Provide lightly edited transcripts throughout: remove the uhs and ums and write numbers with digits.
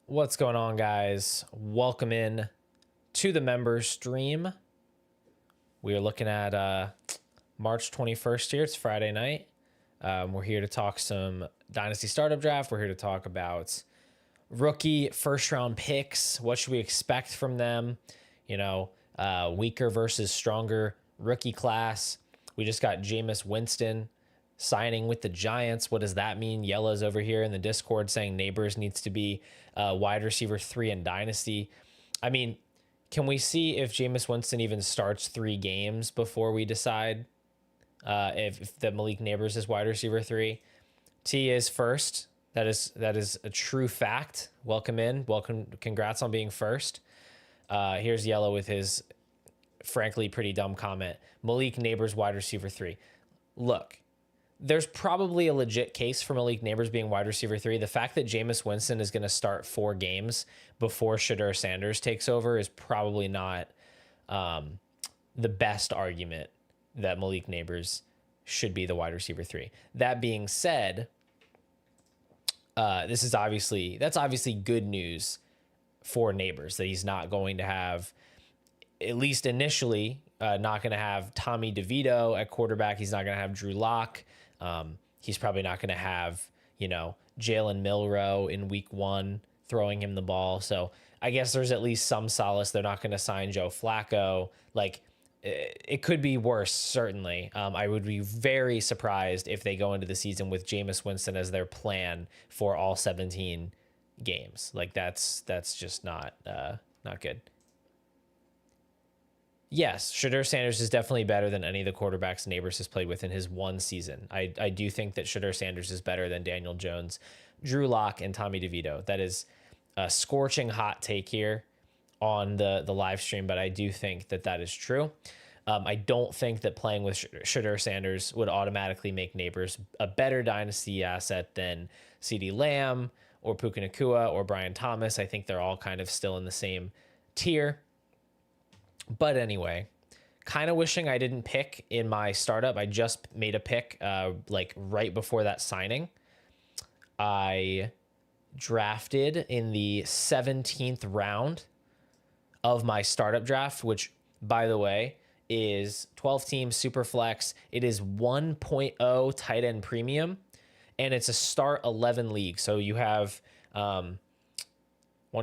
What's going on, guys? Welcome in to the member stream. We are looking at March 21st here. It's Friday night. We're here to talk some Dynasty Startup Draft. We're here to talk about rookie first round picks. What should we expect from them? You know, weaker versus stronger rookie class. We just got Jameis Winston signing with the Giants. What does that mean? Yella's over here in the Discord saying Neighbors needs to be wide receiver 3 in Dynasty. I mean, can we see if Jameis Winston even starts 3 games before we decide if the Malik Neighbors is wide receiver 3? T is first. That is a true fact. Welcome in. Welcome. Congrats on being first. Here's Yella with his frankly pretty dumb comment. Malik Neighbors wide receiver 3. Look, there's probably a legit case for Malik Neighbors being wide receiver 3. The fact that Jameis Winston is going to start 4 games before Shedeur Sanders takes over is probably not the best argument that Malik Neighbors should be the wide receiver 3. That being said, that's obviously good news for Neighbors that he's not going to have, at least initially, not going to have Tommy DeVito at quarterback. He's not going to have Drew Lock. He's probably not going to have, Jalen Milroe in week 1 throwing him the ball. So I guess there's at least some solace. They're not going to sign Joe Flacco. Like, it could be worse, certainly. I would be very surprised if they go into the season with Jameis Winston as their plan for all 17 games. Like, that's just not good. Yes, Shedeur Sanders is definitely better than any of the quarterbacks Neighbors has played with in his 1 season. I do think that Shedeur Sanders is better than Daniel Jones, Drew Lock, and Tommy DeVito. That is a scorching hot take here on the live stream, but I do think that is true. I don't think that playing with Shedeur Sanders would automatically make Neighbors a better dynasty asset than CeeDee Lamb or Puka Nacua or Brian Thomas. I think they're all kind of still in the same tier. But anyway, kind of wishing I didn't pick in my startup. I just made a pick like right before that signing. I drafted in the 17th round of my startup draft, which, by the way, is 12-team super flex. It is 1.0 tight end premium, and it's a start 11 league. So you have 1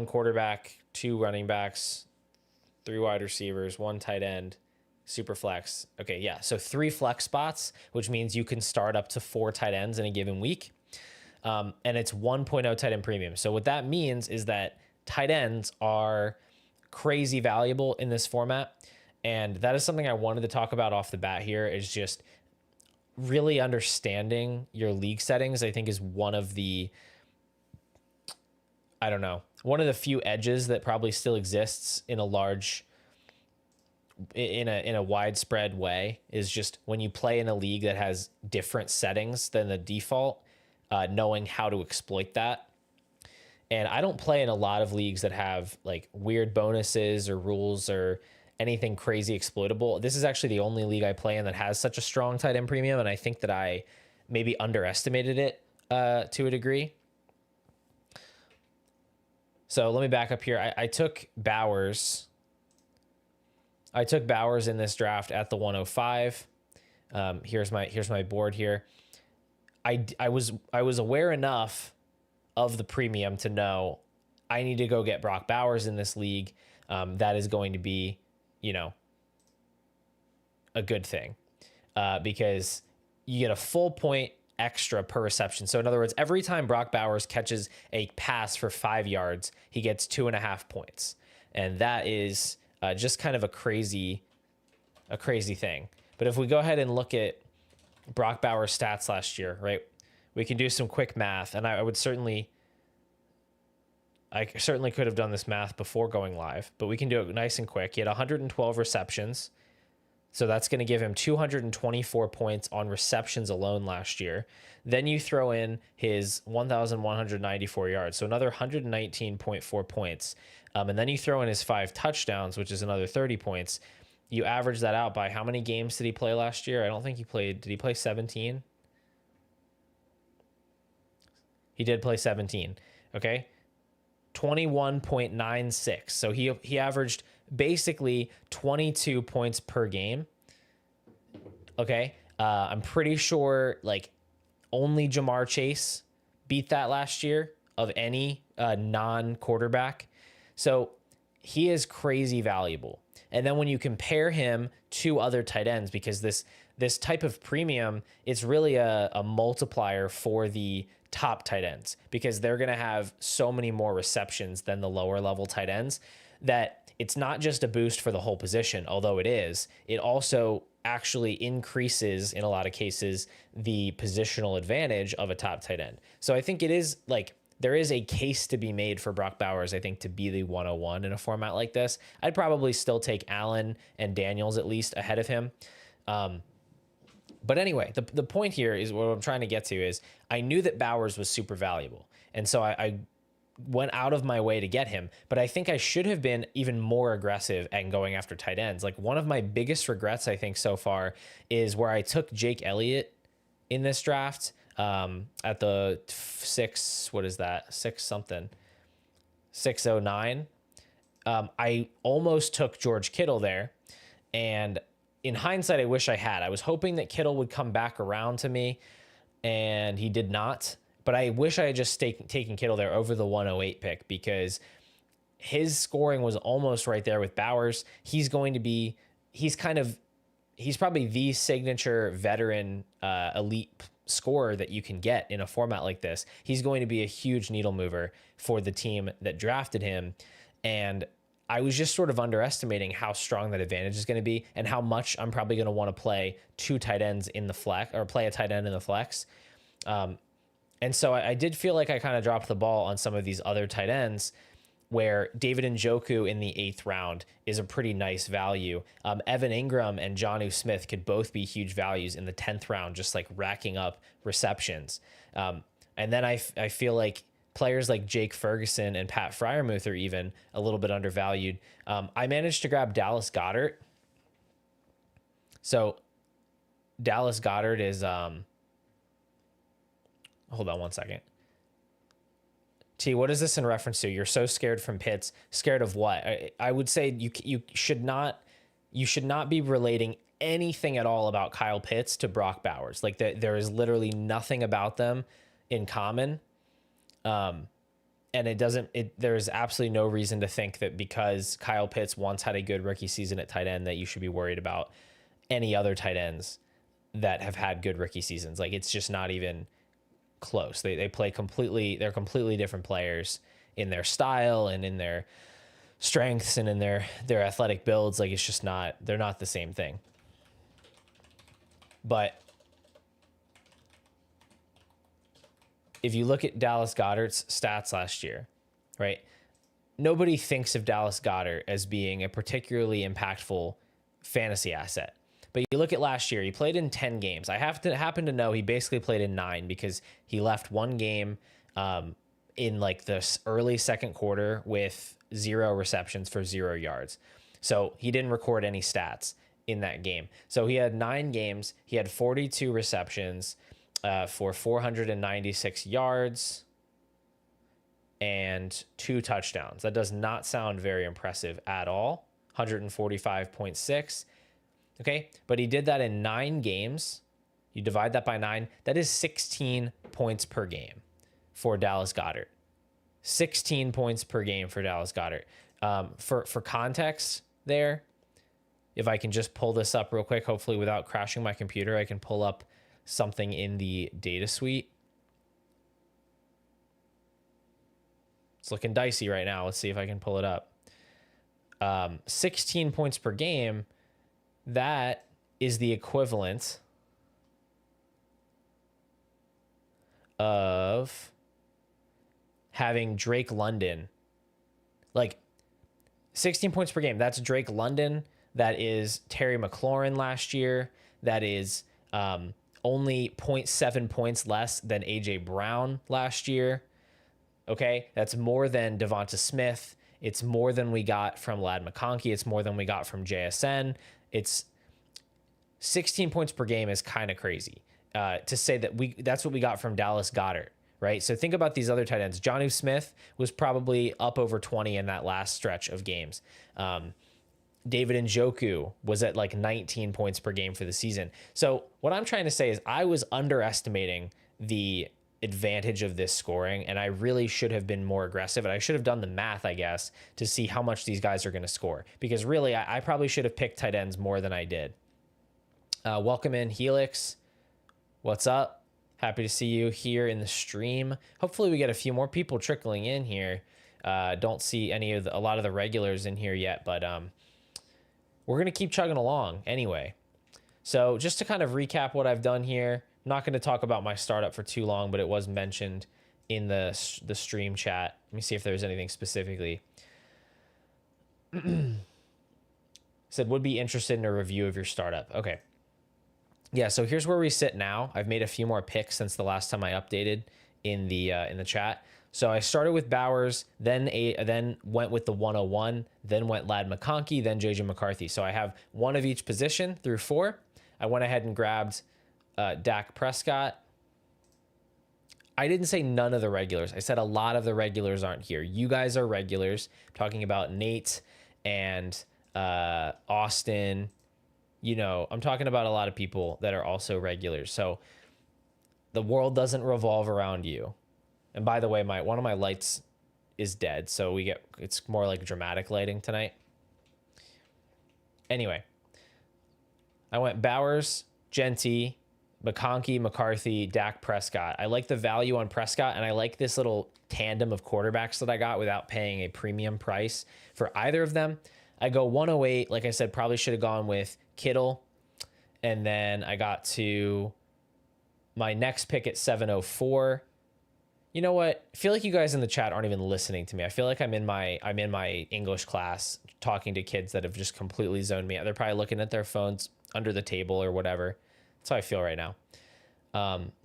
quarterback, 2 running backs, 3 wide receivers, 1 tight end, super flex. Okay, yeah, so 3 flex spots, which means you can start up to 4 tight ends in a given week. And it's 1.0 tight end premium. So what that means is that tight ends are crazy valuable in this format. And that is something I wanted to talk about off the bat here, is just really understanding your league settings. I think is one of the few edges that probably still exists in a widespread way, is just when you play in a league that has different settings than the default, knowing how to exploit that. And I don't play in a lot of leagues that have like weird bonuses or rules or anything crazy exploitable. This is actually the only league I play in that has such a strong tight end premium, and I think that I maybe underestimated it to a degree. So let me back up here. I took Bowers. I took Bowers in this draft at the 105. Here's my board here. I was aware enough of the premium to know I need to go get Brock Bowers in this league. That is going to be, a good thing because you get a full point extra per reception. So in other words, every time Brock Bowers catches a pass for 5 yards, he gets 2.5 points. And that is just kind of a crazy thing. But if we go ahead and look at Brock Bowers' stats last year, right, we can do some quick math, and I certainly could have done this math before going live, but we can do it nice and quick. He had 112 receptions, so that's going to give him 224 points on receptions alone last year. Then you throw in his 1,194 yards, so another 119.4 points. And then you throw in his 5 touchdowns, which is another 30 points. You average that out by how many games did he play last year? I don't think he played. Did he play 17? He did play 17. Okay. 21.96. So he averaged basically 22 points per game. Okay. I'm pretty sure like only Jamar Chase beat that last year of any non-quarterback. So he is crazy valuable. And then when you compare him to other tight ends, because this type of premium, it's really a multiplier for the top tight ends, because they're going to have so many more receptions than the lower level tight ends, that it's not just a boost for the whole position, although it is. It also actually increases, in a lot of cases, the positional advantage of a top tight end. So I think it is like, there is a case to be made for Brock Bowers, I think, to be the 101 in a format like this. I'd probably still take Allen and Daniels at least ahead of him. But anyway, the point here is what I'm trying to get to is I knew that Bowers was super valuable. And so I went out of my way to get him. But I think I should have been even more aggressive at going after tight ends. Like one of my biggest regrets, I think, so far is where I took Jake Elliott in this draft. At the 609. I almost took George Kittle there. And in hindsight, I wish I had. I was hoping that Kittle would come back around to me, and he did not. But I wish I had just taken Kittle there over the 108 pick, because his scoring was almost right there with Bowers. He's probably the signature veteran elite scorer that you can get in a format like this. He's going to be a huge needle mover for the team that drafted him. And I was just sort of underestimating how strong that advantage is going to be and how much I'm probably going to want to play 2 tight ends in the flex, or play a tight end in the flex. And so I did feel like I kind of dropped the ball on some of these other tight ends, where David Njoku in the 8th round is a pretty nice value. Evan Ingram and Jonnu Smith could both be huge values in the 10th round, just like racking up receptions. And then I feel like players like Jake Ferguson and Pat Freiermuth are even a little bit undervalued. I managed to grab Dallas Goedert. So Dallas Goedert is, hold on one second. T, what is this in reference to? You're so scared from Pitts. Scared of what? I would say you should not be relating anything at all about Kyle Pitts to Brock Bowers. Like there is literally nothing about them in common. And there's absolutely no reason to think that because Kyle Pitts once had a good rookie season at tight end that you should be worried about any other tight ends that have had good rookie seasons. Like it's just not even close. They're completely different players in their style and in their strengths and in their athletic builds. Like it's just they're not the same thing. But if you look at Dallas Goedert's stats last year, right? Nobody thinks of Dallas Goedert as being a particularly impactful fantasy asset. But you look at last year, he played in 10 games. I happen to know he basically played in 9 because he left one game in like the early second quarter with 0 receptions for 0 yards. So he didn't record any stats in that game. So he had 9 games. He had 42 receptions for 496 yards and 2 touchdowns. That does not sound very impressive at all. 145.6. Okay, but he did that in 9 games. You divide that by 9. That is 16 points per game for Dallas Goedert. 16 points per game for Dallas Goedert. For context there, if I can just pull this up real quick, hopefully without crashing my computer, I can pull up something in the data suite. It's looking dicey right now. Let's see if I can pull it up. 16 points per game. That is the equivalent of having Drake London, like 16 points per game. That's Drake London. That is Terry McLaurin last year. That is only 0.7 points less than AJ Brown last year. Okay, that's more than Devonta Smith. It's more than we got from Ladd McConkey. It's more than we got from JSN. It's 16 points per game is kind of crazy to say that that's what we got from Dallas Goedert, right? So think about these other tight ends. Jonnu Smith was probably up over 20 in that last stretch of games. David Njoku was at like 19 points per game for the season. So what I'm trying to say is I was underestimating the advantage of this scoring, and I really should have been more aggressive, and I should have done the math, I guess, to see how much these guys are going to score, because really I probably should have picked tight ends more than I did. Welcome in, Helix. What's up? Happy to see you here in the stream. Hopefully we get a few more people trickling in here. Don't see a lot of the regulars in here yet, but we're going to keep chugging along anyway. So just to kind of recap what I've done here, I'm not going to talk about my startup for too long, but it was mentioned in the stream chat. Let me see if there's anything specifically. Said, would be interested in a review of your startup. Okay. Yeah, so here's where we sit now. I've made a few more picks since the last time I updated in the chat. So I started with Bowers, then went with the 101, then went Ladd McConkey, then JJ McCarthy. So I have one of each position through 4. I went ahead and grabbed Dak Prescott. I didn't say none of the regulars. I said a lot of the regulars aren't here. You guys are regulars. I'm talking about Nate and Austin. You know, I'm talking about a lot of people that are also regulars. So the world doesn't revolve around you. And by the way, one of my lights is dead, so it's more like dramatic lighting tonight. Anyway, I went Bowers, Genty, McConkey, McCarthy, Dak Prescott. I like the value on Prescott, and I like this little tandem of quarterbacks that I got without paying a premium price for either of them. I go 108. Like I said, probably should have gone with Kittle. And then I got to my next pick at 704. You know what? I feel like you guys in the chat aren't even listening to me. I feel like I'm in my English class talking to kids that have just completely zoned me out. They're probably looking at their phones under the table or whatever. That's how I feel right now.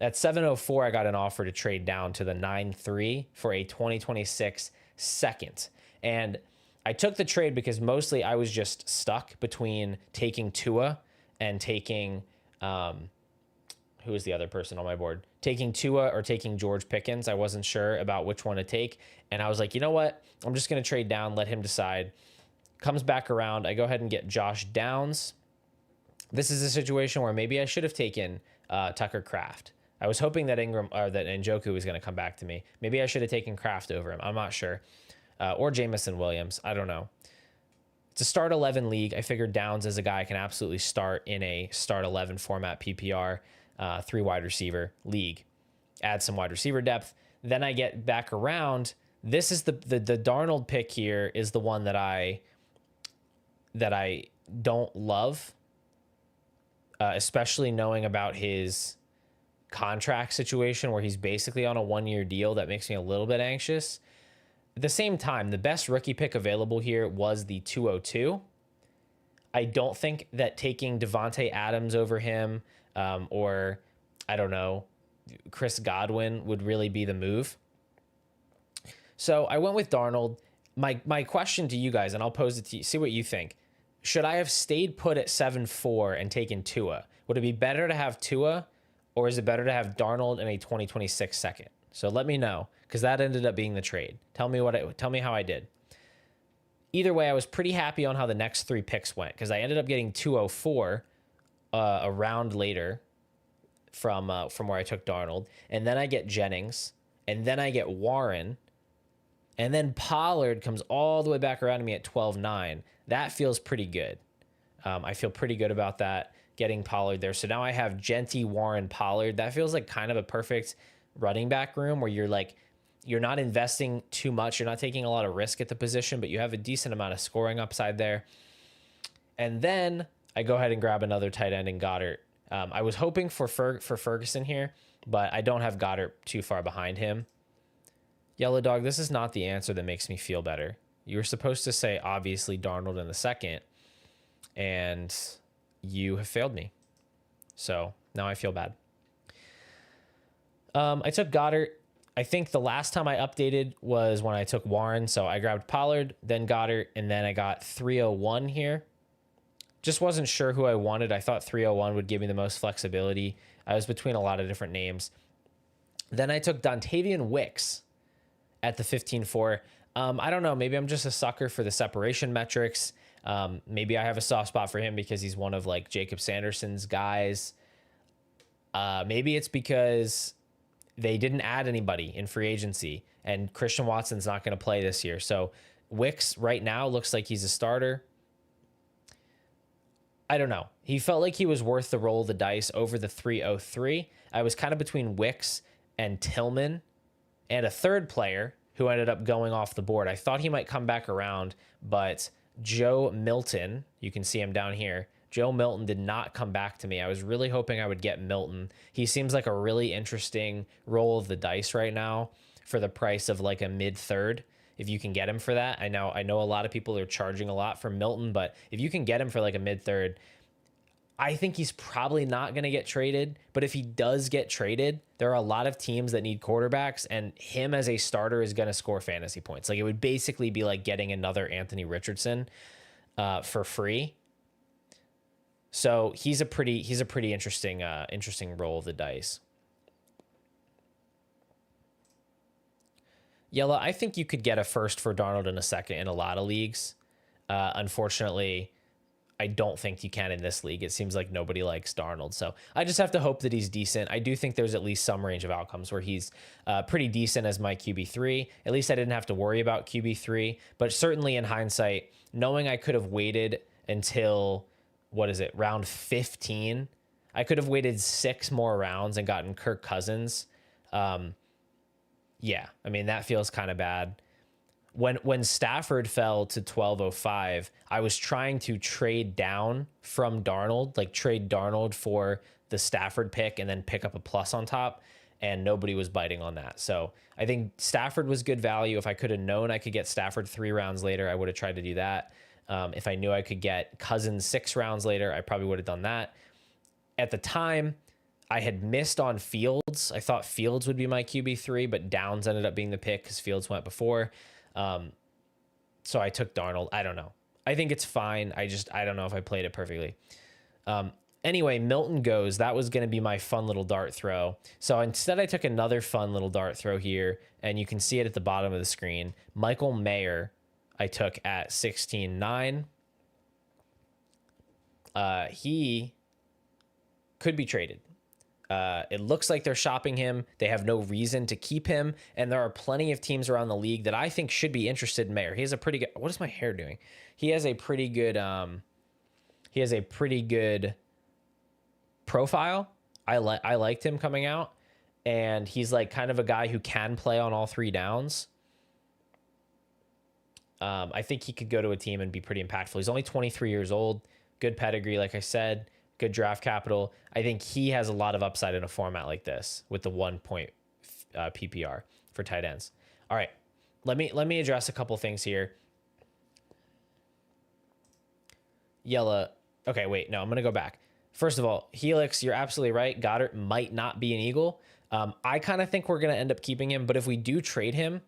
At 704, I got an offer to trade down to the 9-3 for a 2026 second. And I took the trade because mostly I was just stuck between taking Tua and taking, who is the other person on my board? Taking Tua or taking George Pickens. I wasn't sure about which one to take. And I was like, you know what? I'm just going to trade down, let him decide. Comes back around. I go ahead and get Josh Downs. This is a situation where maybe I should have taken Tucker Kraft. I was hoping that that Njoku was going to come back to me. Maybe I should have taken Kraft over him. I'm not sure. Or Jamison Williams. I don't know. It's a start 11 league. I figured Downs as a guy I can absolutely start in a start 11 format PPR, 3 wide receiver league. Add some wide receiver depth. Then I get back around. This is the Darnold pick here is the one that I don't love, especially knowing about his contract situation where he's basically on a 1-year deal. That makes me a little bit anxious. At the same time, the best rookie pick available here was the 202. I don't think that taking Devontae Adams over him or, I don't know, Chris Godwin would really be the move. So I went with Darnold. My question to you guys, and I'll pose it to you, see what you think. Should I have stayed put at 7-4 and taken Tua? Would it be better to have Tua, or is it better to have Darnold in a 2026 second? So let me know, because that ended up being the trade. Tell me how I did. Either way, I was pretty happy on how the next 3 picks went, because I ended up getting 204 a round later from where I took Darnold, and then I get Jennings, and then I get Warren, and then Pollard comes all the way back around to me at 12-9. That feels pretty good. I feel pretty good about that, getting Pollard there. So now I have Genty, Warren, Pollard. That feels like kind of a perfect running back room where you're not investing too much. You're not taking a lot of risk at the position, but you have a decent amount of scoring upside there. And then I go ahead and grab another tight end in Goddard. I was hoping for Ferguson here, but I don't have Goddard too far behind him. Yellow Dog, this is not the answer that makes me feel better. You were supposed to say, obviously, Darnold in the second, and you have failed me. So now I feel bad. I took Goddard. I think the last time I updated was when I took Warren. So I grabbed Pollard, then Goddard, and then I got 301 here. Just wasn't sure who I wanted. I thought 301 would give me the most flexibility. I was between a lot of different names. Then I took Dontavian Wicks at the 15-4. I don't know. Maybe I'm just a sucker for the separation metrics. Maybe I have a soft spot for him because he's one of like Jacob Sanderson's guys. Maybe it's because they didn't add anybody in free agency and Christian Watson's not going to play this year. So Wicks right now looks like he's a starter. I don't know. He felt like he was worth the roll of the dice over the 303. I was kind of between Wicks and Tillman and a third player who ended up going off the board. I thought he might come back around, but Joe Milton, you can see him down here. Joe Milton did not come back to me. I was really hoping I would get Milton. He seems like a really interesting roll of the dice right now for the price of like a mid-third. If you can get him for that, I know a lot of people are charging a lot for Milton, but if you can get him for like a mid-third, I think he's probably not going to get traded. But if he does get traded, there are a lot of teams that need quarterbacks, and him as a starter is going to score fantasy points. Like it would basically be like getting another Anthony Richardson for free. So he's a pretty interesting roll of the dice. Yella, I think you could get a first for Darnold in a second in a lot of leagues. Unfortunately, I don't think you can in this league. It seems like nobody likes Darnold. So I just have to hope that he's decent. I do think there's at least some range of outcomes where he's pretty decent as my QB3. At least I didn't have to worry about QB3. But certainly in hindsight, knowing I could have waited until, round 15, I could have waited 6 more rounds and gotten Kirk Cousins. Yeah, I mean, that feels kind of bad. When Stafford fell to 1205, I was trying to trade down from Darnold, like trade Darnold for the Stafford pick and then pick up a plus on top, and nobody was biting on that. So I think Stafford was good value. If I could have known I could get Stafford 3 rounds later, I would have tried to do that. If I knew I could get Cousins 6 rounds later, I probably would have done that. At the time, I had missed on Fields. I thought Fields would be my QB3, but Downs ended up being the pick because Fields went before. So I took Darnold. I don't know. I think it's fine. I don't know if I played it perfectly. Anyway, Milton goes. That was going to be my fun little dart throw. So instead I took another fun little dart throw here, and you can see it at the bottom of the screen. Michael Mayer, I took at 16.9. He could be traded. It looks like they're shopping him. They have no reason to keep him. And there are plenty of teams around the league that I think should be interested in Mayer. He has a pretty good, what is my hair doing? He has a pretty good, profile. I liked him coming out, and he's like kind of a guy who can play on all 3 downs. I think he could go to a team and be pretty impactful. He's only 23 years old, good pedigree. Like I said, good draft capital. I think he has a lot of upside in a format like this with the 1 point PPR for tight ends. All right, let me address a couple things here. Yella. Okay, wait, no, I'm going to go back. First of all, Helix, you're absolutely right. Goddard might not be an Eagle. I kind of think we're going to end up keeping him, but if we do trade him,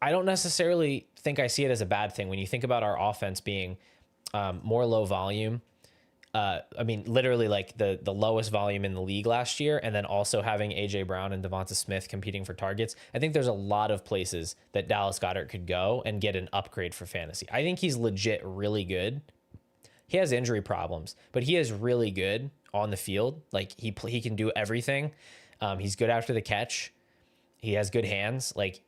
I don't necessarily think I see it as a bad thing when you think about our offense being more low volume. I mean, literally like the lowest volume in the league last year, and then also having A.J. Brown and Devonta Smith competing for targets. I think there's a lot of places that Dallas Goedert could go and get an upgrade for fantasy. I think he's legit really good. He has injury problems, but he is really good on the field. Like he can do everything. He's good after the catch. He has good hands. Like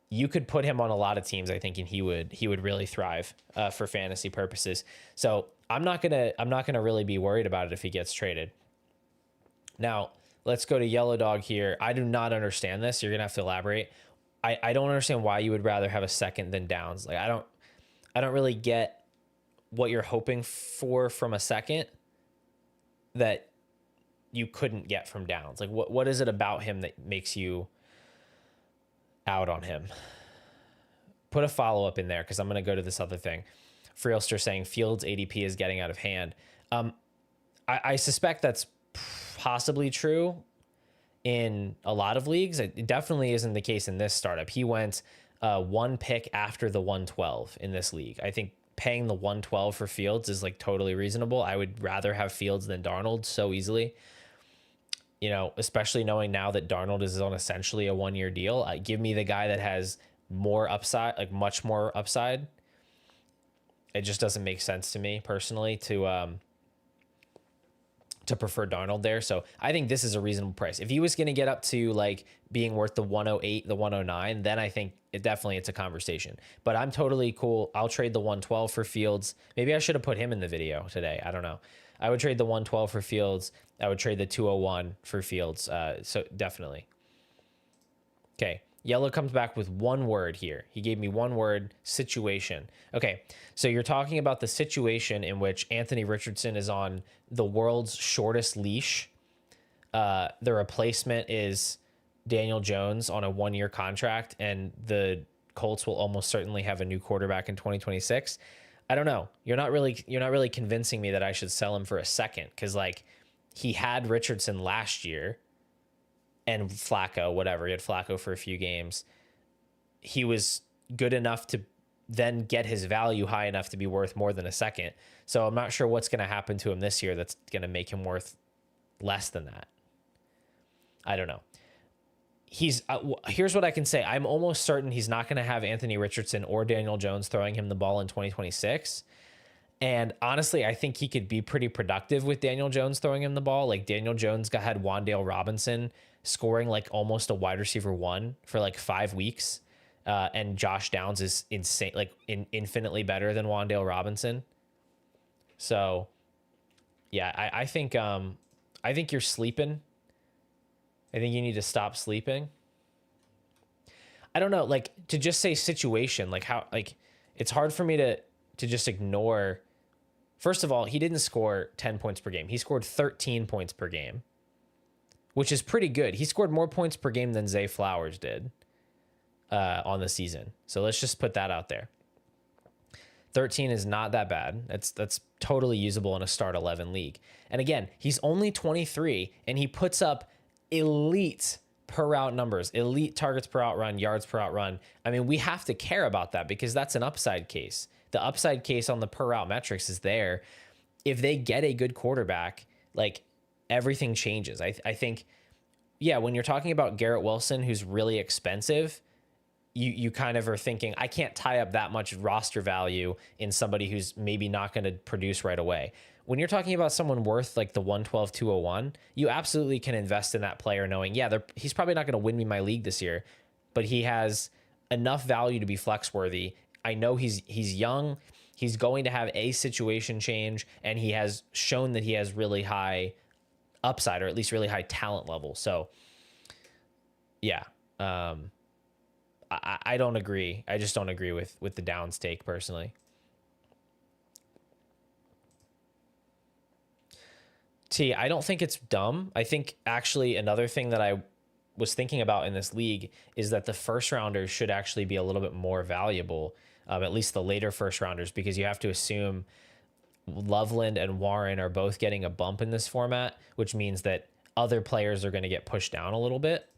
you could put him on a lot of teams, I think, and he would really thrive for fantasy purposes. So I'm not gonna really be worried about it if he gets traded. Now let's go to Yellow Dog here. I do not understand this. You're gonna have to elaborate. I don't understand why you would rather have a second than Downs. Like I don't really get what you're hoping for from a second that you couldn't get from Downs? Like, what is it about him that makes you out on him? Put a follow-up in there, because I'm going to go to this other thing. Freelster saying Fields ADP is getting out of hand. I suspect that's possibly true in a lot of leagues. It definitely isn't the case in this startup. He went one pick after the 112 in this league. I think paying the 112 for Fields is like totally reasonable. I would rather have Fields than Darnold so easily. You know, especially knowing now that Darnold is on essentially a 1-year deal. Give me the guy that has more upside, like much more upside. It just doesn't make sense to me personally to prefer Darnold there. So I think this is a reasonable price. If he was going to get up to like being worth the 108, the 109, then I think it's a conversation. But I'm totally cool. I'll trade the 112 for Fields. Maybe I should have put him in the video today. I don't know. I would trade the 112 for Fields. I would trade the 201 for Fields. So definitely. Okay. Yellow comes back with one word here. He gave me one word: situation. Okay. So you're talking about the situation in which Anthony Richardson is on the world's shortest leash. The replacement is Daniel Jones on a 1-year contract, and the Colts will almost certainly have a new quarterback in 2026. I don't know. You're not really convincing me that I should sell him for a second, because like he had Richardson last year and Flacco, whatever. He had Flacco for a few games. He was good enough to then get his value high enough to be worth more than a second. So I'm not sure what's going to happen to him this year that's going to make him worth less than that. I don't know. Here's what I can say. I'm almost certain he's not going to have Anthony Richardson or Daniel Jones throwing him the ball in 2026. And honestly, I think he could be pretty productive with Daniel Jones throwing him the ball. Like Daniel Jones had Wan'Dale Robinson scoring like almost a wide receiver 1 for like 5 weeks. And Josh Downs is insane, like infinitely better than Wan'Dale Robinson. So yeah, I think you're sleeping. I think you need to stop sleeping. I don't know, like to just say situation, like how, like it's hard for me to just ignore. First of all, he didn't score 10 points per game. He scored 13 points per game, which is pretty good. He scored more points per game than Zay Flowers did on the season. So let's just put that out there. 13 is not that bad. That's totally usable in a start 11 league. And again, he's only 23 and he puts up elite per route numbers, elite targets per out run, yards per out run. I mean, we have to care about that because that's an upside case. The upside case on the per route metrics is there. If they get a good quarterback, like everything changes. I think, yeah, when you're talking about Garrett Wilson, who's really expensive, you kind of are thinking, I can't tie up that much roster value in somebody who's maybe not going to produce right away. When you're talking about someone worth like the 112, 201, you absolutely can invest in that player knowing, yeah, he's probably not going to win me my league this year, but he has enough value to be flex worthy. I know he's young. He's going to have a situation change, and he has shown that he has really high upside, or at least really high talent level. So yeah, I don't agree. I just don't agree with the Downs take personally. I don't think it's dumb. I think actually another thing that I was thinking about in this league is that the first rounders should actually be a little bit more valuable, at least the later first rounders, because you have to assume Loveland and Warren are both getting a bump in this format, which means that other players are going to get pushed down a little bit.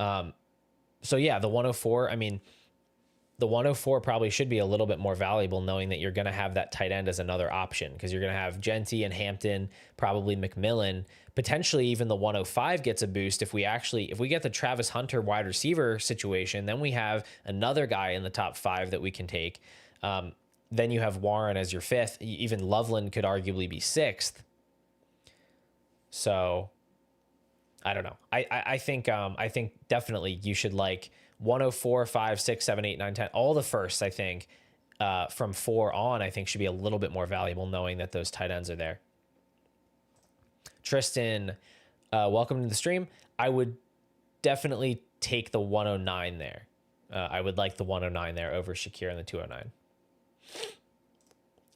So yeah, the 104, I mean, the 104 probably should be a little bit more valuable knowing that you're going to have that tight end as another option, because you're going to have Genty and Hampton, probably McMillan, potentially even the 105 gets a boost. If we get the Travis Hunter wide receiver situation, then we have another guy in the top 5 that we can take. Then you have Warren as your 5th. Even Loveland could arguably be 6th. So I don't know. I think definitely you should like 104, 5, 6, 7, 8, 9, 10. All the firsts, I think, from 4 on, I think should be a little bit more valuable knowing that those tight ends are there. Tristan, welcome to the stream. I would definitely take the 109 there. I would like the 109 there over Shakir and the 209.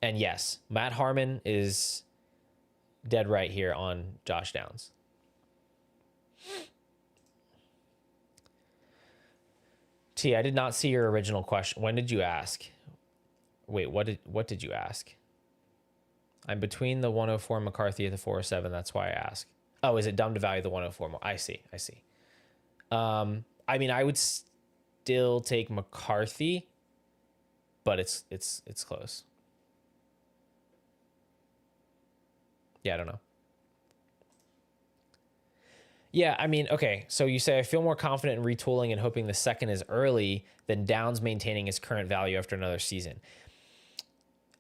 And yes, Matt Harmon is dead right here on Josh Downs. T, I did not see your original question. When did you ask? Wait, what did you ask? I'm between the 104 McCarthy at the 407. That's why I ask. Oh, is it dumb to value the 104 more? I see. I mean, I would still take McCarthy, but it's close. Yeah, I don't know. Yeah, I mean, okay. So you say I feel more confident in retooling and hoping the second is early than Downs maintaining his current value after another season.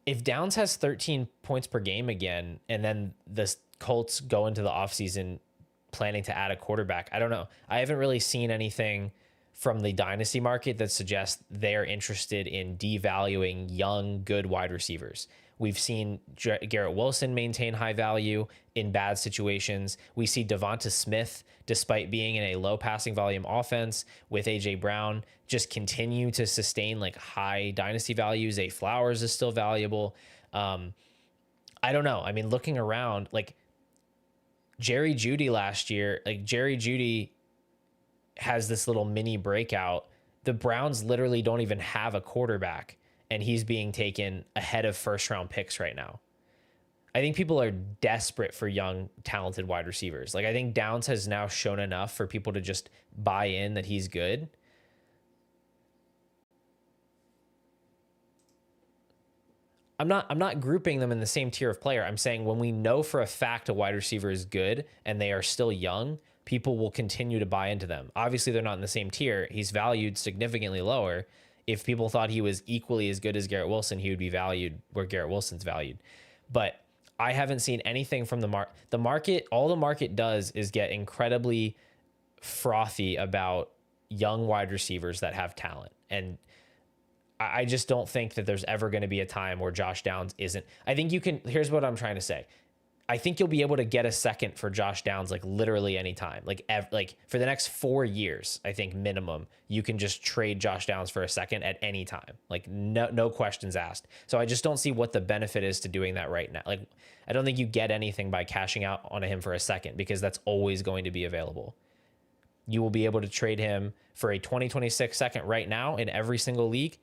If Downs has 13 points per game again, and then the Colts go into the offseason planning to add a quarterback, I don't know. I haven't really seen anything from the dynasty market that suggests they're interested in devaluing young, good wide receivers. We've seen Garrett Wilson maintain high value in bad situations. We see Devonta Smith, despite being in a low passing volume offense with A.J. Brown, just continue to sustain like high dynasty values. Zay Flowers is still valuable. I don't know. I mean, looking around, like Jerry Jeudy last year, like Jerry Jeudy has this little mini breakout. The Browns literally don't even have a quarterback, and he's being taken ahead of first round picks right now. I think people are desperate for young, talented wide receivers. Like I think Downs has now shown enough for people to just buy in that he's good. I'm not grouping them in the same tier of player. I'm saying when we know for a fact a wide receiver is good and they are still young, people will continue to buy into them. Obviously, they're not in the same tier. He's valued significantly lower. If people thought he was equally as good as Garrett Wilson, he would be valued where Garrett Wilson's valued. But I haven't seen anything from the market. All the market does is get incredibly frothy about young wide receivers that have talent. And I just don't think that there's ever going to be a time where Josh Downs isn't. I think you can. Here's what I'm trying to say. I think you'll be able to get a second for Josh Downs like literally anytime. Like for the next 4 years, I think minimum, you can just trade Josh Downs for a second at any time. Like no questions asked. So I just don't see what the benefit is to doing that right now. Like I don't think you get anything by cashing out on him for a second because that's always going to be available. You will be able to trade him for a 2026 second right now in every single league.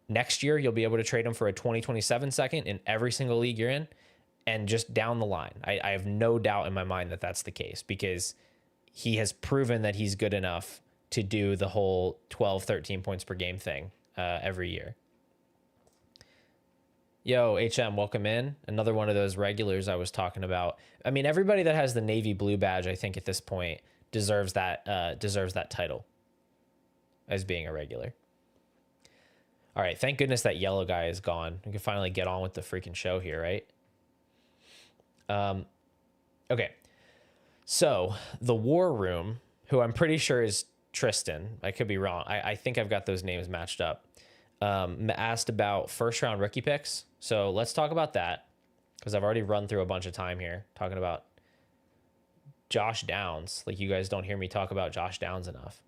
Next year, you'll be able to trade him for a 2027 second in every single league you're in. And just down the line, I have no doubt in my mind that that's the case because he has proven that he's good enough to do the whole 12, 13 points per game thing every year. Yo, HM, welcome in. Another one of those regulars I was talking about. I mean, everybody that has the Navy blue badge, I think at this point deserves that title as being a regular. All right, thank goodness that yellow guy is gone. We can finally get on with the freaking show here, right? Okay, so the War Room, who I'm pretty sure is Tristan, I could be wrong. I think I've got those names matched up. Asked about first round rookie picks. So let's talk about that because I've already run through a bunch of time here talking about Josh Downs. Like you guys don't hear me talk about Josh Downs enough.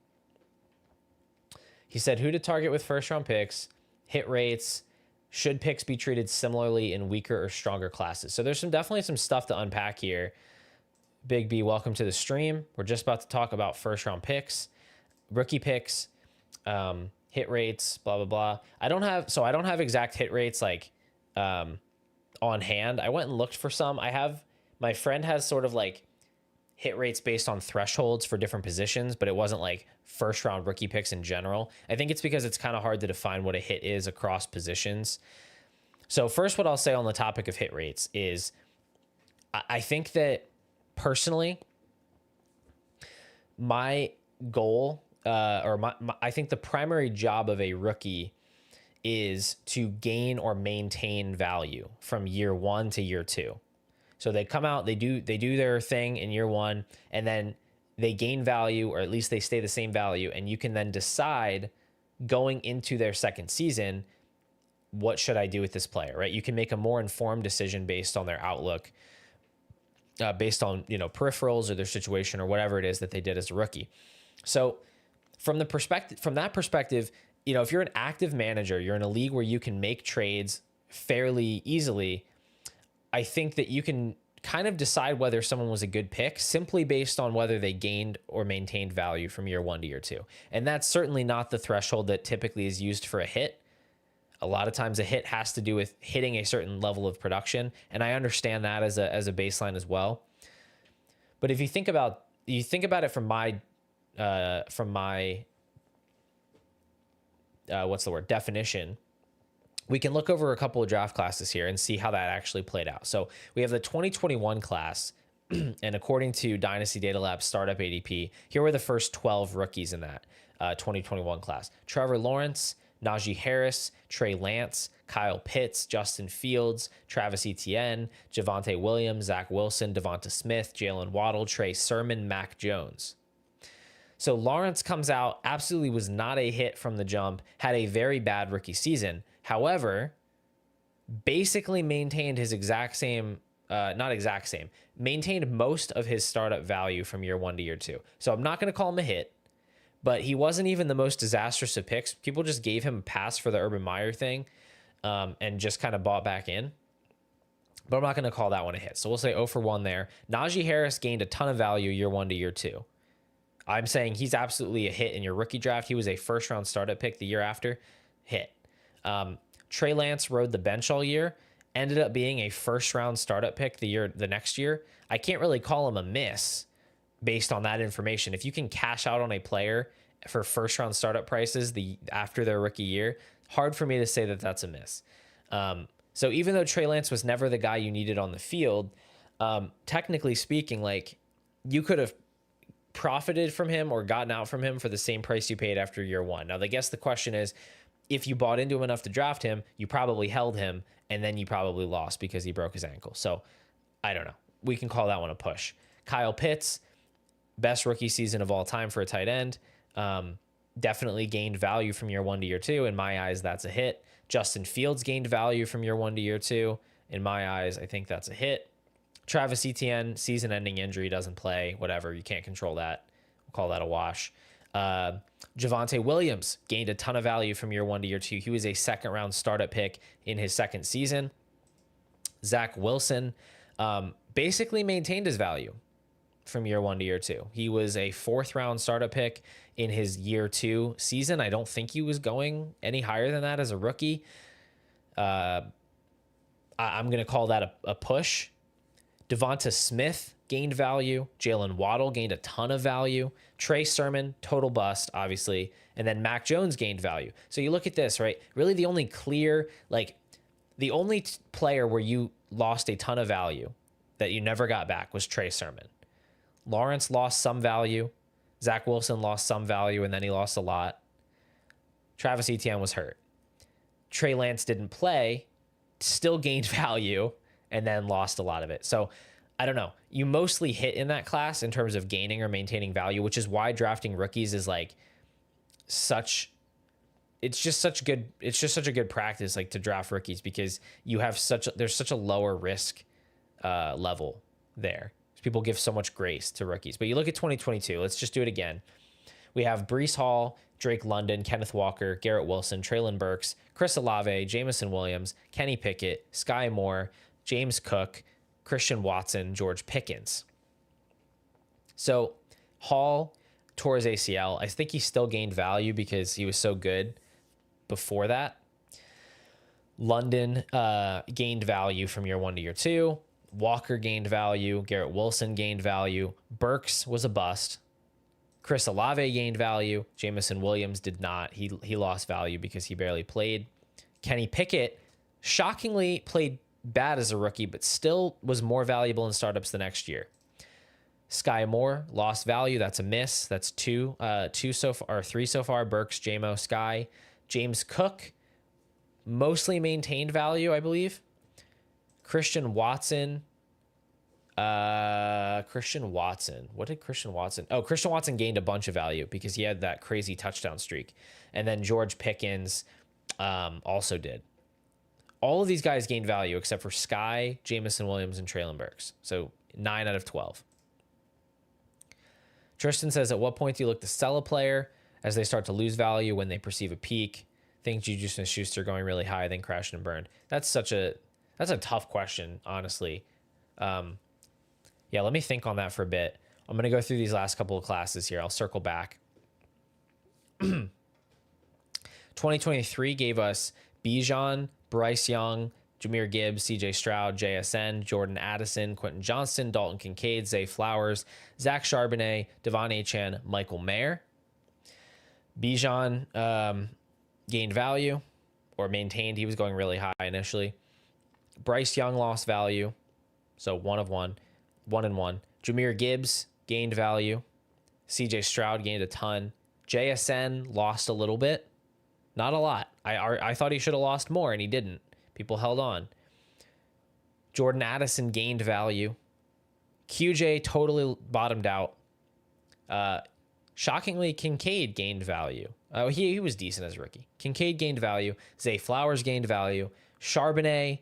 He said who to target with first round picks, hit rates. Should picks be treated similarly in weaker or stronger classes? So there's definitely some stuff to unpack here. Big B, welcome to the stream. We're just about to talk about first round picks, rookie picks, hit rates, blah, blah, blah. I don't have exact hit rates like on hand. I went and looked for some. My friend has sort of like hit rates based on thresholds for different positions, but it wasn't like first round rookie picks in general. I think it's because it's kind of hard to define what a hit is across positions. So first, what I'll say on the topic of hit rates is I think that personally, my goal I think the primary job of a rookie is to gain or maintain value from year 1 to year 2. So they come out, they do their thing in year 1, and then they gain value, or at least they stay the same value. And you can then decide going into their second season, what should I do with this player, right? You can make a more informed decision based on their outlook, based on, peripherals or their situation or whatever it is that they did as a rookie. So from that perspective, if you're an active manager, you're in a league where you can make trades fairly easily, I think that you can kind of decide whether someone was a good pick simply based on whether they gained or maintained value from year 1 to year 2. And that's certainly not the threshold that typically is used for a hit. A lot of times a hit has to do with hitting a certain level of production. And I understand that as a baseline as well. But if you think about it from my definition, we can look over a couple of draft classes here and see how that actually played out. So we have the 2021 class, and according to Dynasty Data Lab's startup ADP, here were the first 12 rookies in that 2021 class. Trevor Lawrence, Najee Harris, Trey Lance, Kyle Pitts, Justin Fields, Travis Etienne, Javonte Williams, Zach Wilson, Devonta Smith, Jalen Waddle, Trey Sermon, Mac Jones. So Lawrence comes out, absolutely was not a hit from the jump, had a very bad rookie season. However, basically maintained his maintained most of his startup value from year 1 to year 2. So I'm not going to call him a hit, but he wasn't even the most disastrous of picks. People just gave him a pass for the Urban Meyer thing and just kind of bought back in. But I'm not going to call that one a hit. So we'll say 0 for 1 there. Najee Harris gained a ton of value year 1 to year 2. I'm saying he's absolutely a hit in your rookie draft. He was a first-round startup pick the year after. Hit. Trey Lance rode the bench all year, ended up being a first-round startup pick the next year. I can't really call him a miss based on that information. If you can cash out on a player for first-round startup prices after their rookie year, hard for me to say that that's a miss. So even though Trey Lance was never the guy you needed on the field, technically speaking, like, you could have profited from him or gotten out from him for the same price you paid after year 1. Now, I guess the question is, if you bought into him enough to draft him, you probably held him, and then you probably lost because he broke his ankle. So I don't know. We can call that one a push. Kyle Pitts, best rookie season of all time for a tight end. Definitely gained value from year 1 to year 2. In my eyes, that's a hit. Justin Fields gained value from year 1 to year 2. In my eyes, I think that's a hit. Travis Etienne, season-ending injury, doesn't play. Whatever, you can't control that. We'll call that a wash. Javonte Williams gained a ton of value from year 1 to year 2. He was a second-round startup pick in his second season. Zach Wilson basically maintained his value from year 1 to year 2. He was a fourth-round startup pick in his year 2 season. I don't think he was going any higher than that as a rookie. I'm going to call that a push. Devonta Smith gained value. Jalen Waddle gained a ton of value. Trey Sermon, total bust, obviously. And then Mac Jones gained value. So you look at this, right? Really the only the only player where you lost a ton of value that you never got back was Trey Sermon. Lawrence lost some value. Zach Wilson lost some value, and then he lost a lot. Travis Etienne was hurt. Trey Lance didn't play, still gained value, and then lost a lot of it. So I don't know. You mostly hit in that class in terms of gaining or maintaining value, which is why drafting rookies is it's just such a good practice, like, to draft rookies, because there's such a lower risk level there. People give so much grace to rookies. But you look at 2022, let's just do it again. We have Breece Hall, Drake London, Kenneth Walker, Garrett Wilson, Treylon Burks, Chris Olave, Jamison Williams, Kenny Pickett, Sky Moore, James Cook, Christian Watson, George Pickens. So Hall tore his ACL. I think he still gained value because he was so good before that. London gained value from year 1 to year 2. Walker gained value. Garrett Wilson gained value. Burks was a bust. Chris Olave gained value. Jamison Williams did not. He lost value because he barely played. Kenny Pickett shockingly played bad as a rookie, but still was more valuable in startups the next year. Sky Moore lost value. That's a miss. That's three so far. Burks, JMO, Sky. James Cook mostly maintained value, I believe. Christian Watson. What did Christian Watson? Oh, Christian Watson gained a bunch of value because he had that crazy touchdown streak. And then George Pickens also did. All of these guys gained value except for Sky, Jamison Williams, and Treylon Burks. So 9 out of 12. Tristan says, at what point do you look to sell a player? as they start to lose value when they perceive a peak. Think Juju Smith-Schuster going really high, then crashed and burned. That's a tough question, honestly. Yeah, let me think on that for a bit. I'm going to go through these last couple of classes here. I'll circle back. 2023 gave us Bijan, Bryce Young, Jahmyr Gibbs, CJ Stroud, JSN, Jordan Addison, Quentin Johnston, Dalton Kincaid, Zay Flowers, Zach Charbonnet, Devon Achane, Michael Mayer. Bijan gained value or maintained. He was going really high initially. Bryce Young lost value. So 1 of 1, 1 and 1. Jahmyr Gibbs gained value. CJ Stroud gained a ton. JSN lost a little bit. Not a lot. I thought he should have lost more, and he didn't. People held on. Jordan Addison gained value. QJ totally bottomed out. Shockingly, Kincaid gained value. He was decent as a rookie. Kincaid gained value. Zay Flowers gained value. Charbonnet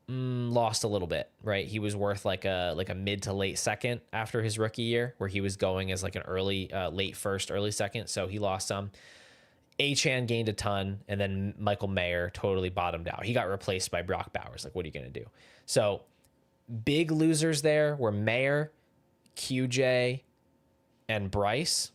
lost a little bit, right? He was worth like a mid to late second after his rookie year, where he was going as like an early, late first, early second. So he lost some. Achane gained a ton, and then Michael Mayer totally bottomed out. He got replaced by Brock Bowers. Like, what are you going to do? So big losers there were Mayer, QJ, and Bryce.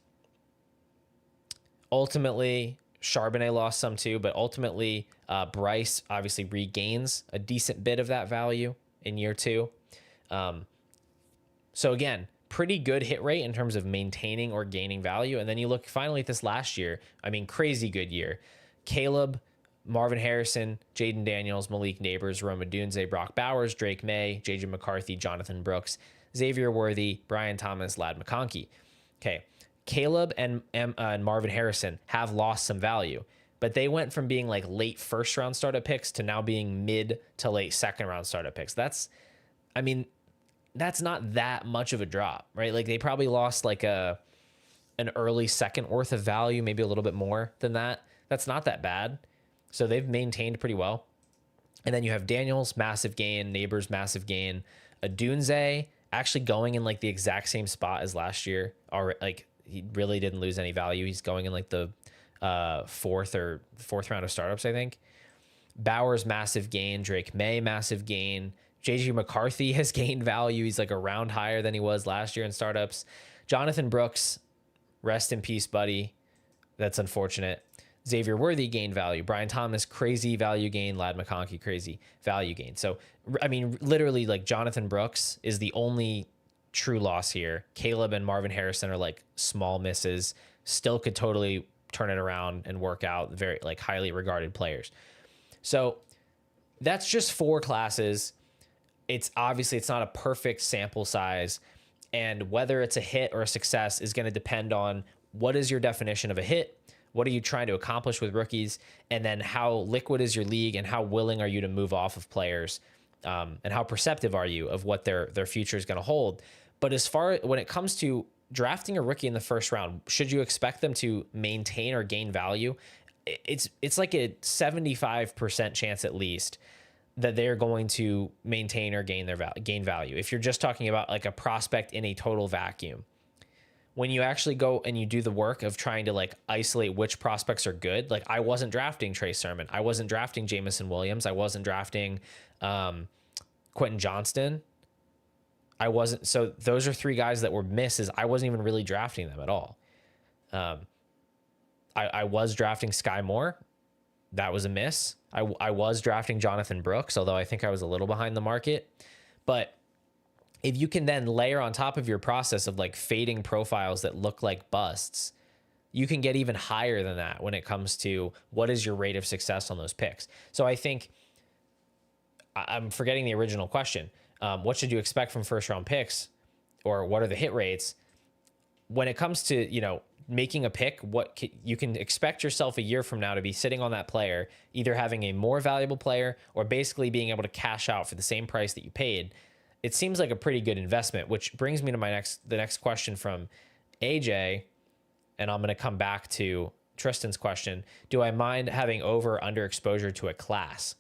Ultimately, Charbonnet lost some too, but ultimately Bryce obviously regains a decent bit of that value in year 2. So again, pretty good hit rate in terms of maintaining or gaining value. And then you look finally at this last year. I mean, crazy good year. Caleb, Marvin Harrison, Jaden Daniels, Malik Neighbors, Rome Odunze, Brock Bowers, Drake May, JJ McCarthy, Jonathan Brooks, Xavier Worthy, Brian Thomas, Ladd McConkey. Okay, Caleb and Marvin Harrison have lost some value, but they went from being like late first round startup picks to now being mid to late second round startup picks. That's not that much of a drop, right? Like they probably lost like an early second worth of value, maybe a little bit more than that. That's not that bad. So they've maintained pretty well. And then you have Daniels, massive gain, Neighbors, massive gain, Odunze actually going in like the exact same spot as last year. Or like he really didn't lose any value. He's going in like the fourth round of startups, I think. Bowers, massive gain. Drake May, massive gain. JJ McCarthy has gained value. He's like a round higher than he was last year in startups. Jonathan Brooks, rest in peace, buddy. That's unfortunate. Xavier Worthy gained value. Brian Thomas, crazy value gain. Ladd McConkey, crazy value gain. So, I mean, literally, like Jonathan Brooks is the only true loss here. Caleb and Marvin Harrison are like small misses. Still could totally turn it around and work out. Very like highly regarded players. So that's just 4 classes. It's obviously it's not a perfect sample size, and whether it's a hit or a success is going to depend on what is your definition of a hit, what are you trying to accomplish with rookies, and then how liquid is your league and how willing are you to move off of players, and how perceptive are you of what their future is going to hold. But as far when it comes to drafting a rookie in the first round, should you expect them to maintain or gain value? It's like a 75% chance at least that they're going to maintain or gain value. If you're just talking about like a prospect in a total vacuum, when you actually go and you do the work of trying to like isolate which prospects are good, like I wasn't drafting Trey Sermon, I wasn't drafting Jamison Williams, I wasn't drafting Quentin Johnston. So those are 3 guys that were misses. I wasn't even really drafting them at all. I was drafting Sky Moore. That was a miss. I was drafting Jonathan Brooks, although I think I was a little behind the market. But if you can then layer on top of your process of like fading profiles that look like busts, you can get even higher than that when it comes to what is your rate of success on those picks. So I think I'm forgetting the original question. What should you expect from first round picks, or what are the hit rates? When it comes to, making a pick, you can expect yourself a year from now to be sitting on that player, either having a more valuable player or basically being able to cash out for the same price that you paid. It seems like a pretty good investment, which brings me to the next question from AJ, and I'm going to come back to Tristan's question. Do I mind having over or under exposure to a class?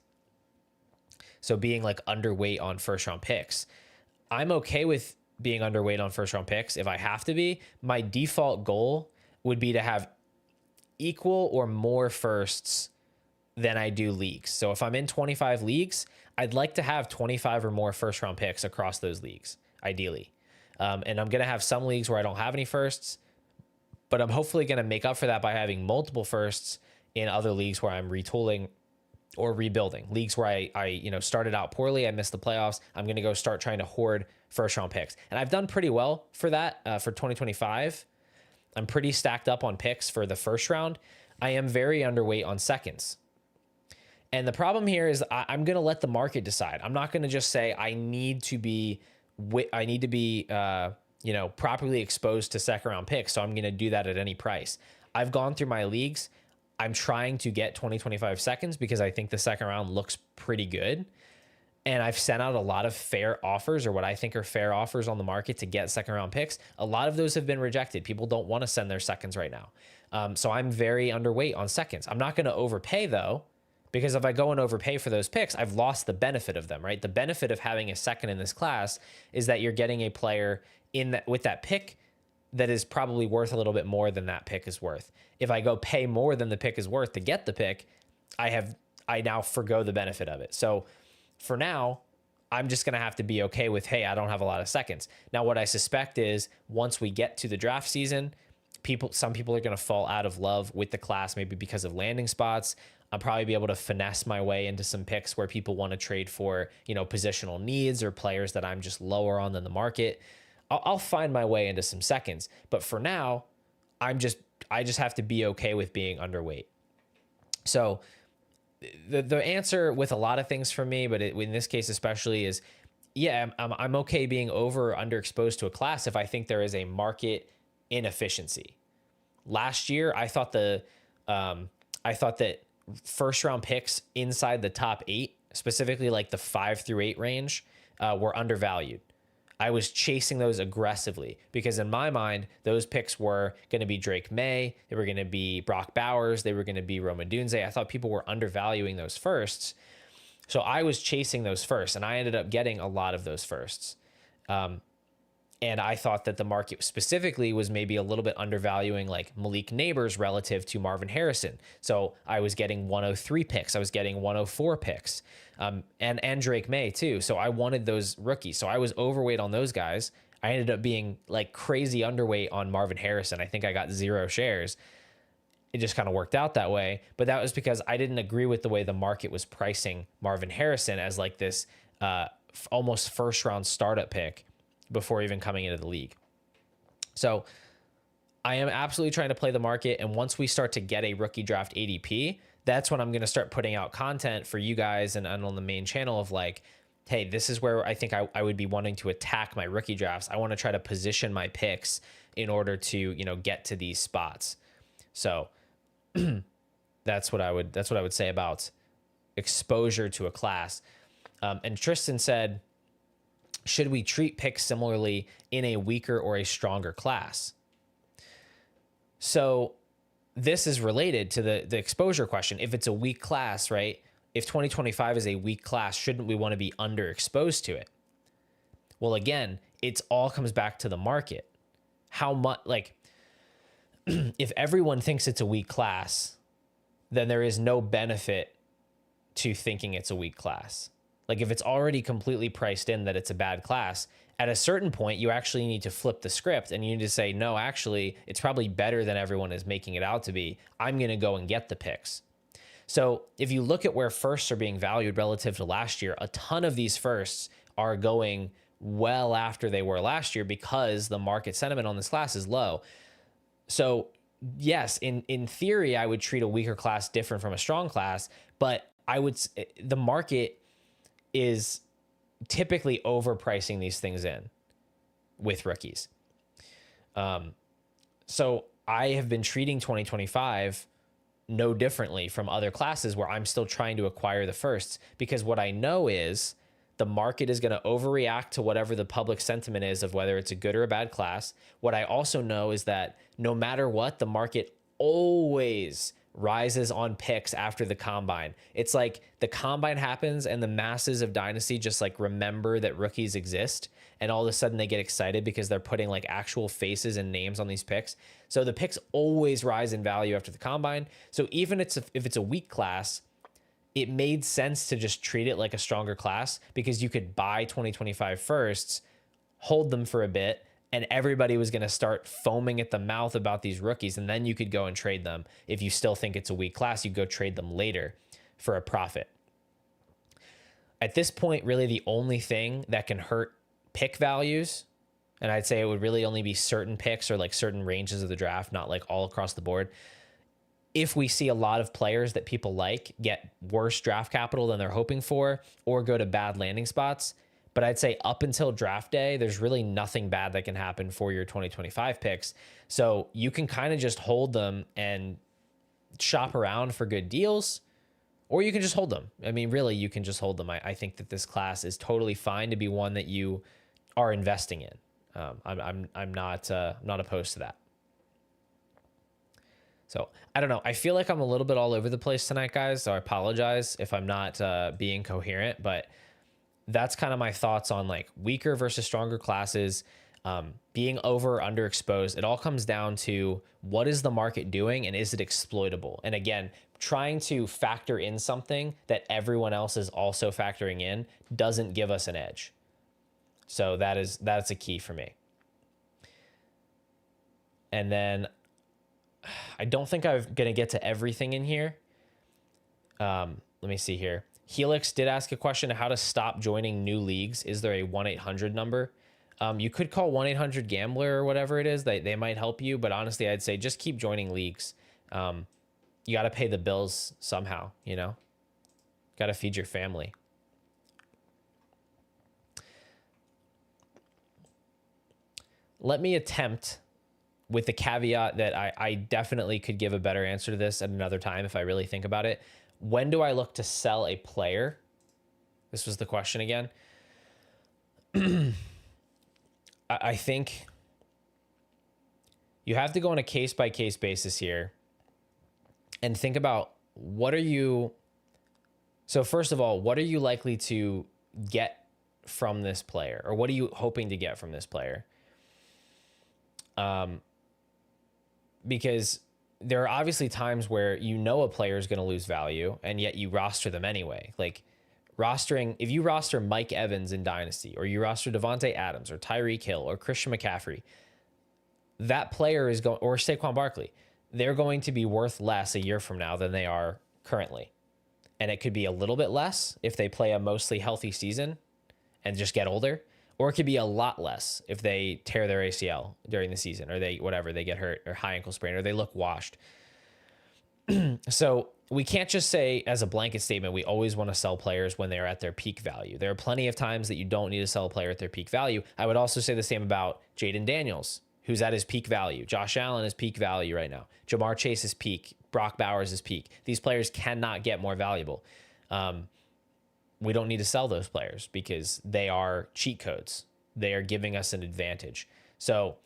So being like underweight on first round picks. I'm okay with being underweight on first round picks if I have to be. My default goal would be to have equal or more firsts than I do leagues. So if I'm in 25 leagues, I'd like to have 25 or more first round picks across those leagues, ideally. And I'm going to have some leagues where I don't have any firsts, but I'm hopefully going to make up for that by having multiple firsts in other leagues where I'm retooling or rebuilding. Leagues where I started out poorly, I missed the playoffs. I'm going to go start trying to hoard first round picks. And I've done pretty well for that for 2025. I'm pretty stacked up on picks for the first round. I am very underweight on seconds. And the problem here is I'm going to let the market decide. I'm not going to just say I need to be properly exposed to second round picks. So I'm going to do that at any price. I've gone through my leagues. I'm trying to get 2025 seconds because I think the second round looks pretty good. And I've sent out a lot of fair offers, or what I think are fair offers on the market to get second round picks. A lot of those have been rejected. People don't want to send their seconds right now. So I'm very underweight on seconds. I'm not going to overpay though, because if I go and overpay for those picks, I've lost the benefit of them, right? The benefit of having a second in this class is that you're getting a player with that pick that is probably worth a little bit more than that pick is worth. If I go pay more than the pick is worth to get the pick, I now forgo the benefit of it. So for now, I'm just going to have to be okay with, hey, I don't have a lot of seconds. Now, what I suspect is once we get to the draft season, some people are going to fall out of love with the class, maybe because of landing spots. I'll probably be able to finesse my way into some picks where people want to trade for, positional needs or players that I'm just lower on than the market. I'll find my way into some seconds. But for now, I just have to be okay with being underweight. So the answer with a lot of things for me, but in this case especially, is yeah, I'm okay being over or underexposed to a class if I think there is a market inefficiency. Last year, I thought that first round picks inside the top 8, specifically like the 5 through 8 range, were undervalued. I was chasing those aggressively because in my mind, those picks were going to be Drake May. They were going to be Brock Bowers. They were going to be Rome Odunze. I thought people were undervaluing those firsts. So I was chasing those firsts, and I ended up getting a lot of those firsts. And I thought that the market specifically was maybe a little bit undervaluing like Malik Neighbors relative to Marvin Harrison. So I was getting 103 picks. I was getting 104 picks, and Drake May too. So I wanted those rookies. So I was overweight on those guys. I ended up being like crazy underweight on Marvin Harrison. I think I got 0 shares. It just kind of worked out that way. But that was because I didn't agree with the way the market was pricing Marvin Harrison as like this almost first round startup pick before even coming into the league. So I am absolutely trying to play the market. And once we start to get a rookie draft ADP, that's when I'm going to start putting out content for you guys and on the main channel of like, hey, this is where I think I would be wanting to attack my rookie drafts. I want to try to position my picks in order to, get to these spots. So that's what I would say about exposure to a class. And Tristan said, should we treat picks similarly in a weaker or a stronger class? So this is related to the exposure question. If it's a weak class, right? If 2025 is a weak class, shouldn't we want to be underexposed to it? Well, again, it all comes back to the market. How much, like, if everyone thinks it's a weak class, then there is no benefit to thinking it's a weak class. Like if it's already completely priced in that it's a bad class, at a certain point, you actually need to flip the script and you need to say, no, actually, it's probably better than everyone is making it out to be. I'm going to go and get the picks. So if you look at where firsts are being valued relative to last year, a ton of these firsts are going well after they were last year because the market sentiment on this class is low. So yes, in theory, I would treat a weaker class different from a strong class, but the market is typically overpricing these things in with rookies. So I have been treating 2025 no differently from other classes where I'm still trying to acquire the firsts, because what I know is the market is going to overreact to whatever the public sentiment is of whether it's a good or a bad class. What I also know is that no matter what, the market always rises on picks after the combine. It's like the combine happens and the masses of Dynasty just like remember that rookies exist, and all of a sudden they get excited because they're putting like actual faces and names on these picks. So the picks always rise in value after the combine. So even if it's a weak class, it made sense to just treat it like a stronger class, because you could buy 2025 firsts, hold them for a bit, and everybody was going to start foaming at the mouth about these rookies. And then you could go and trade them. If you still think it's a weak class, you go trade them later for a profit. At this point, really the only thing that can hurt pick values, and I'd say it would really only be certain picks or like certain ranges of the draft, not like all across the board. If we see a lot of players that people like get worse draft capital than they're hoping for, or go to bad landing spots. But I'd say up until draft day, there's really nothing bad that can happen for your 2025 picks. So you can kind of just hold them and shop around for good deals, or you can just hold them. I mean, really, you can just hold them. I think that this class is totally fine to be one that you are investing in. I'm not opposed to that. So I don't know. I feel like I'm a little bit all over the place tonight, guys. So I apologize if I'm not being coherent, but that's kind of my thoughts on like weaker versus stronger classes, being over or underexposed. It all comes down to what is the market doing and is it exploitable? And again, trying to factor in something that everyone else is also factoring in doesn't give us an edge. So that's a key for me. And then I don't think I'm going to get to everything in here. Let me see here. Helix did ask a question of how to stop joining new leagues. Is there a 1-800 number? You could call 1-800-GAMBLER or whatever it is. They might help you, but honestly, I'd say just keep joining leagues. You got to pay the bills somehow, you know? Got to feed your family. Let me attempt, with the caveat that I definitely could give a better answer to this at another time if I really think about it. When do I look to sell a player? This was the question again. I think you have to go on a case-by-case basis here and think about so first of all, what are you likely to get from this player? Or what are you hoping to get from this player? Because there are obviously times where you know a player is going to lose value and yet you roster them anyway. Like if you roster Mike Evans in Dynasty, or you roster Devontae Adams or Tyreek Hill or Christian McCaffrey, that player is going, or Saquon Barkley, they're going to be worth less a year from now than they are currently. And it could be a little bit less if they play a mostly healthy season and just get older. Or it could be a lot less if they tear their ACL during the season, or they get hurt, or high ankle sprain, or they look washed. So we can't just say as a blanket statement, we always want to sell players when they're at their peak value. There are plenty of times that you don't need to sell a player at their peak value. I would also say the same about Jaden Daniels, who's at his peak value. Josh Allen is peak value right now. Jamar Chase is peak. Brock Bowers is peak. These players cannot get more valuable. We don't need to sell those players because they are cheat codes. They are giving us an advantage. So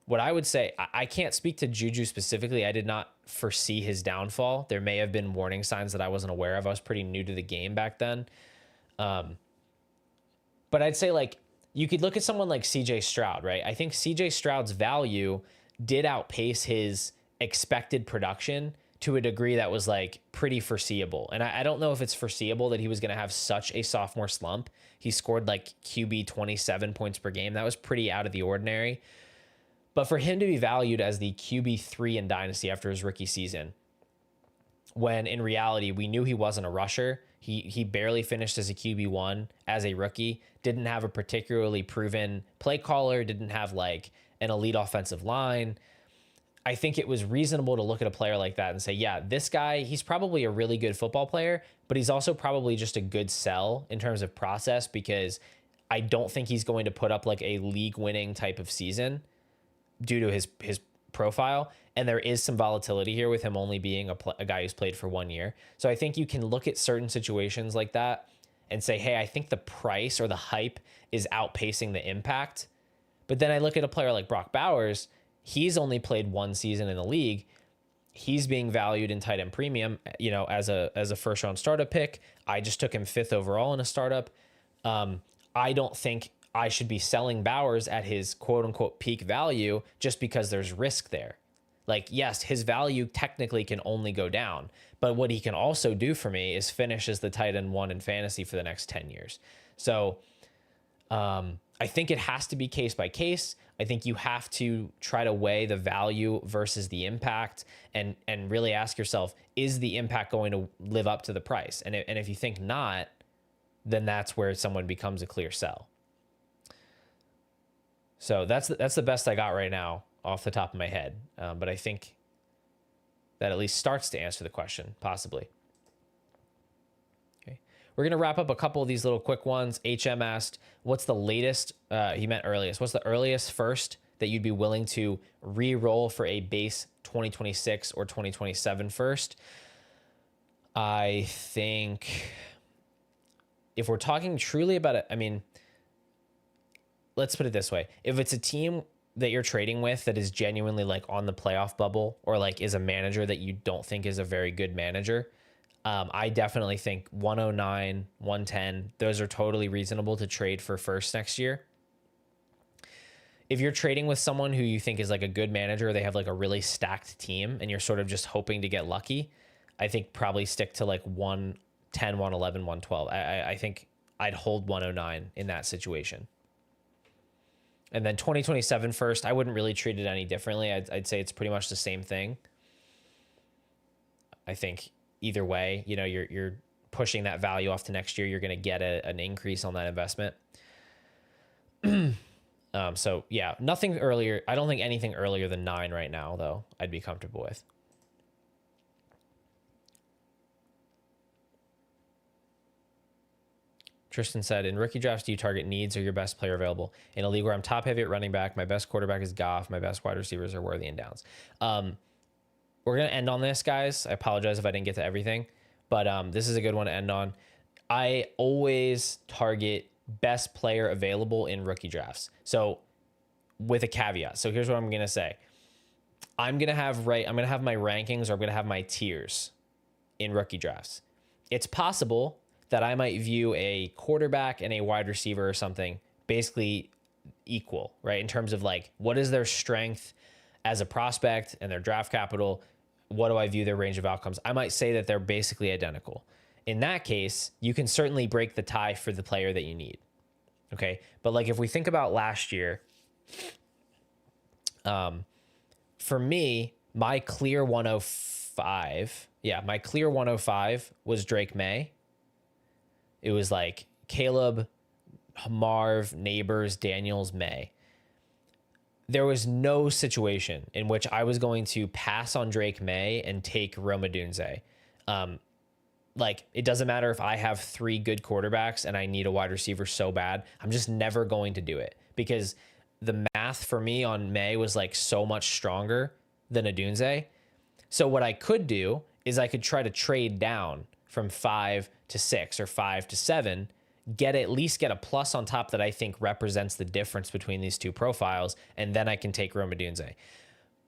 what I would say, I can't speak to Juju specifically. I did not foresee his downfall. There may have been warning signs that I wasn't aware of. I was pretty new to the game back then. But I'd say like you could look at someone like CJ Stroud, right? I think CJ Stroud's value did outpace his expected production to a degree that was like pretty foreseeable. And I don't know if it's foreseeable that he was going to have such a sophomore slump. He scored like QB 27 points per game. That was pretty out of the ordinary. But for him to be valued as the QB3 in Dynasty after his rookie season, when in reality we knew he wasn't a rusher, he barely finished as a QB1 as a rookie, didn't have a particularly proven play caller, didn't have like an elite offensive line. I think it was reasonable to look at a player like that and say, yeah, this guy, he's probably a really good football player, but he's also probably just a good sell in terms of process, because I don't think he's going to put up like a league winning type of season due to his profile. And there is some volatility here with him only being a guy who's played for 1 year. So I think you can look at certain situations like that and say, hey, I think the price or the hype is outpacing the impact. But then I look at a player like Brock Bowers. He's only played 1 season in the league. He's being valued in tight end premium, as a first round startup pick. I just took him 5th overall in a startup. I don't think I should be selling Bowers at his quote unquote peak value just because there's risk there. Like, yes, his value technically can only go down, but what he can also do for me is finish as the tight end 1 in fantasy for the next 10 years. So I think it has to be case by case. I think you have to try to weigh the value versus the impact, and really ask yourself, is the impact going to live up to the price? And if you think not, then that's where someone becomes a clear sell. So that's the best I got right now off the top of my head. But I think that at least starts to answer the question, possibly. Okay. We're going to wrap up a couple of these little quick ones. HM asked, what's the latest, he meant earliest, what's the earliest first that you'd be willing to re-roll for a base 2026 or 2027 first? I think if we're talking truly about it, I mean, let's put it this way. If it's a team that you're trading with that is genuinely like on the playoff bubble, or like is a manager that you don't think is a very good manager, I definitely think 109, 110, those are totally reasonable to trade for first next year. If you're trading with someone who you think is like a good manager, they have like a really stacked team, and you're sort of just hoping to get lucky, I think probably stick to like 110, 111, 112. I think I'd hold 109 in that situation. And then 2027 first, I wouldn't really treat it any differently. I'd say it's pretty much the same thing. I think either way, you know, you're pushing that value off to next year. You're going to get an increase on that investment. So yeah, nothing earlier. I don't think anything earlier than 9 right now, though, I'd be comfortable with. Tristan said, in rookie drafts, do you target needs or your best player available? In a league where I'm top heavy at running back, my best quarterback is Goff, my best wide receivers are Worthy and Downs. We're going to end on this, guys. I apologize if I didn't get to everything, but this is a good one to end on. I always target best player available in rookie drafts. So with a caveat. So here's what I'm going to say. I'm going to have my rankings, or I'm going to have my tiers in rookie drafts. It's possible that I might view a quarterback and a wide receiver or something basically equal, right? In terms of like, what is their strength as a prospect and their draft capital? What do I view their range of outcomes? I might say that they're basically identical. In that case, you can certainly break the tie for the player that you need. Okay. But like, if we think about last year, for me, my clear 105 was Drake May. It was like Caleb, Marv, Neighbors, Daniels, May. There was no situation in which I was going to pass on Drake May and take Rome Odunze. Like, it doesn't matter if I have 3 good quarterbacks and I need a wide receiver so bad. I'm just never going to do it, because the math for me on May was like so much stronger than Odunze. So what I could do is I could try to trade down from 5 to 6 or 5 to 7, at least get a plus on top that I think represents the difference between these two profiles, and then I can take Rome Odunze.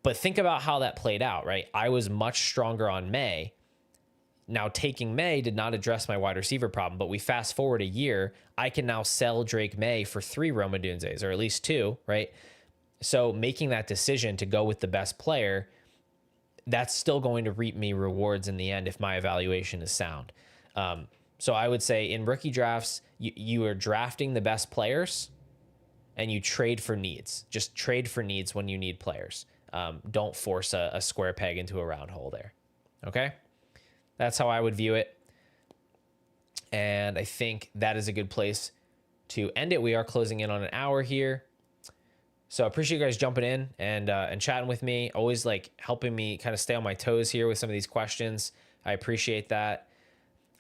But think about how that played out, right? I was much stronger on May. Now, taking May did not address my wide receiver problem, but we fast forward a year, I can now sell Drake May for 3 Rome Odunzes, or at least 2, right? So making that decision to go with the best player, that's still going to reap me rewards in the end if my evaluation is sound. So I would say in rookie drafts, you are drafting the best players and you trade for needs. Just trade for needs when you need players. Don't force a square peg into a round hole there. Okay? That's how I would view it. And I think that is a good place to end it. We are closing in on an hour here. So I appreciate you guys jumping in and chatting with me. Always like helping me kind of stay on my toes here with some of these questions. I appreciate that.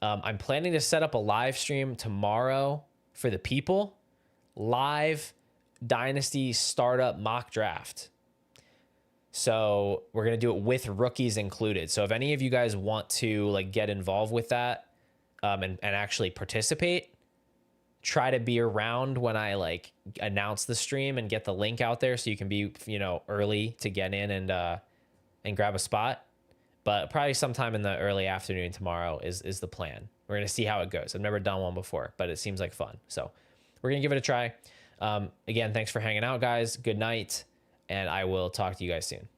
I'm planning to set up a live stream tomorrow for the people. Live Dynasty startup mock draft. So we're going to do it with rookies included. So if any of you guys want to like get involved with that and actually participate, try to be around when I like announce the stream and get the link out there so you can be, early to get in and grab a spot. But probably sometime in the early afternoon tomorrow is the plan. We're going to see how it goes. I've never done one before, but it seems like fun. So we're going to give it a try. Again, thanks for hanging out, guys. Good night, and I will talk to you guys soon.